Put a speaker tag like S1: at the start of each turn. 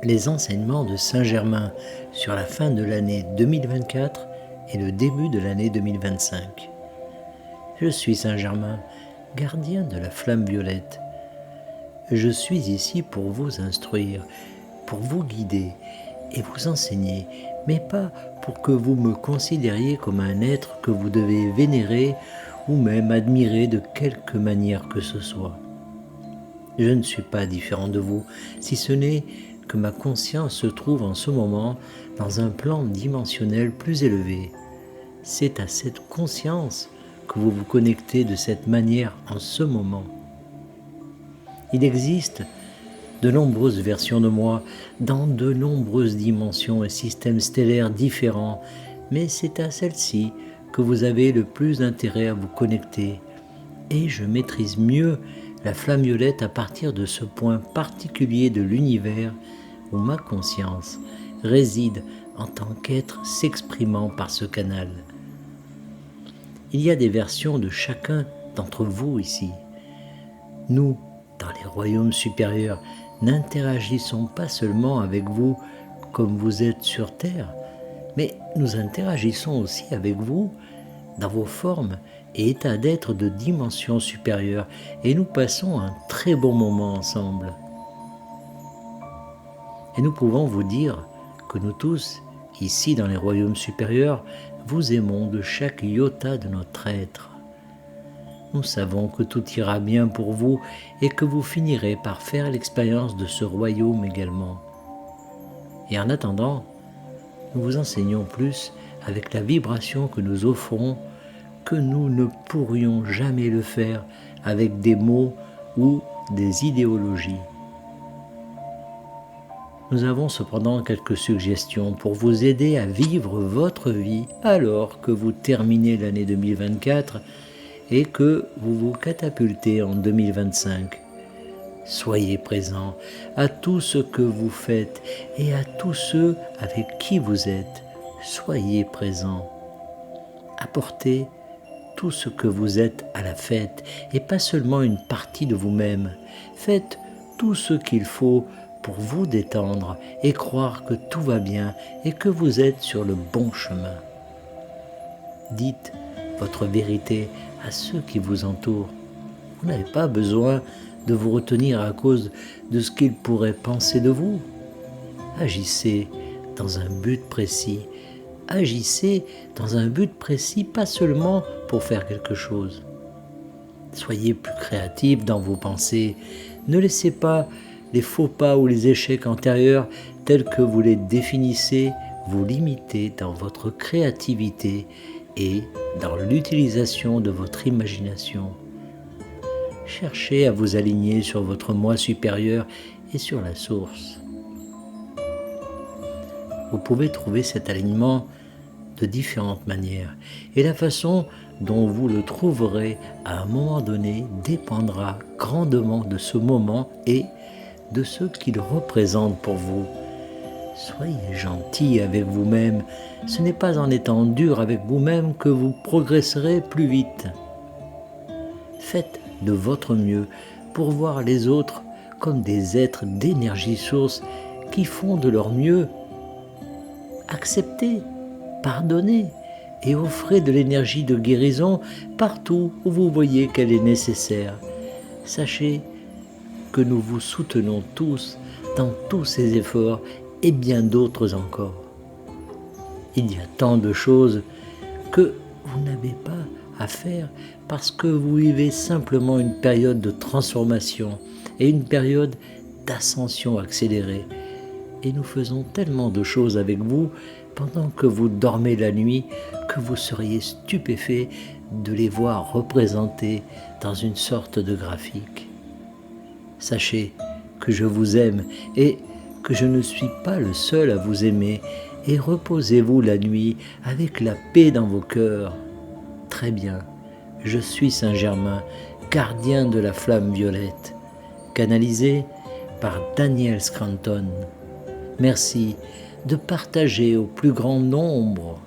S1: les enseignements de Saint-Germain sur la fin de l'année 2024 et le début de l'année 2025. Je suis Saint-Germain, gardien de la flamme violette. Je suis ici pour vous instruire, pour vous guider et vous enseigner, mais pas pour que vous me considériez comme un être que vous devez vénérer ou même admirer de quelque manière que ce soit. Je ne suis pas différent de vous, si ce n'est que ma conscience se trouve en ce moment dans un plan dimensionnel plus élevé. C'est à cette conscience que vous vous connectez de cette manière en ce moment. Il existe de nombreuses versions de moi dans de nombreuses dimensions et systèmes stellaires différents, mais c'est à celle-ci que vous avez le plus intérêt à vous connecter. Et je maîtrise mieux la flamme violette à partir de ce point particulier de l'univers où ma conscience réside en tant qu'être s'exprimant par ce canal. Il y a des versions de chacun d'entre vous ici. Nous, dans les royaumes supérieurs, n'interagissons pas seulement avec vous comme vous êtes sur Terre, mais nous interagissons aussi avec vous dans vos formes et états d'être de dimension supérieure, et nous passons un très bon moment ensemble. Et nous pouvons vous dire que nous tous, ici dans les royaumes supérieurs, vous aimons de chaque iota de notre être. Nous savons que tout ira bien pour vous et que vous finirez par faire l'expérience de ce royaume également. Et en attendant, nous vous enseignons plus avec la vibration que nous offrons que nous ne pourrions jamais le faire avec des mots ou des idéologies. Nous avons cependant quelques suggestions pour vous aider à vivre votre vie alors que vous terminez l'année 2024 et que vous vous catapultez en 2025. Soyez présents à tout ce que vous faites et à tous ceux avec qui vous êtes. Soyez présents. Apportez tout ce que vous êtes à la fête et pas seulement une partie de vous-même. Faites tout ce qu'il faut pour vous détendre et croire que tout va bien et que vous êtes sur le bon chemin. Dites votre vérité à ceux qui vous entourent. Vous n'avez pas besoin de vous retenir à cause de ce qu'ils pourraient penser de vous. Agissez dans un but précis. Agissez dans un but précis, pas seulement pour faire quelque chose. Soyez plus créatifs dans vos pensées. Ne laissez pas les faux pas ou les échecs antérieurs tels que vous les définissez vous limiter dans votre créativité et dans l'utilisation de votre imagination. Cherchez à vous aligner sur votre moi supérieur et sur la source. Vous pouvez trouver cet alignement de différentes manières et la façon dont vous le trouverez à un moment donné dépendra grandement de ce moment et de ce qu'il représente pour vous. Soyez gentil avec vous-même. Ce n'est pas en étant dur avec vous-même que vous progresserez plus vite. Faites de votre mieux pour voir les autres comme des êtres d'énergie source qui font de leur mieux. Acceptez, pardonnez et offrez de l'énergie de guérison partout où vous voyez qu'elle est nécessaire. Sachez que nous vous soutenons tous dans tous ces efforts et bien d'autres encore. Il y a tant de choses que vous n'avez pas à faire parce que vous vivez simplement une période de transformation et une période d'ascension accélérée. Et nous faisons tellement de choses avec vous pendant que vous dormez la nuit que vous seriez stupéfait de les voir représentés dans une sorte de graphique. Sachez que je vous aime et que je ne suis pas le seul à vous aimer, et reposez-vous la nuit avec la paix dans vos cœurs. Très bien, je suis Saint-Germain, gardien de la flamme violette, canalisé par Daniel Scranton. Merci de partager au plus grand nombre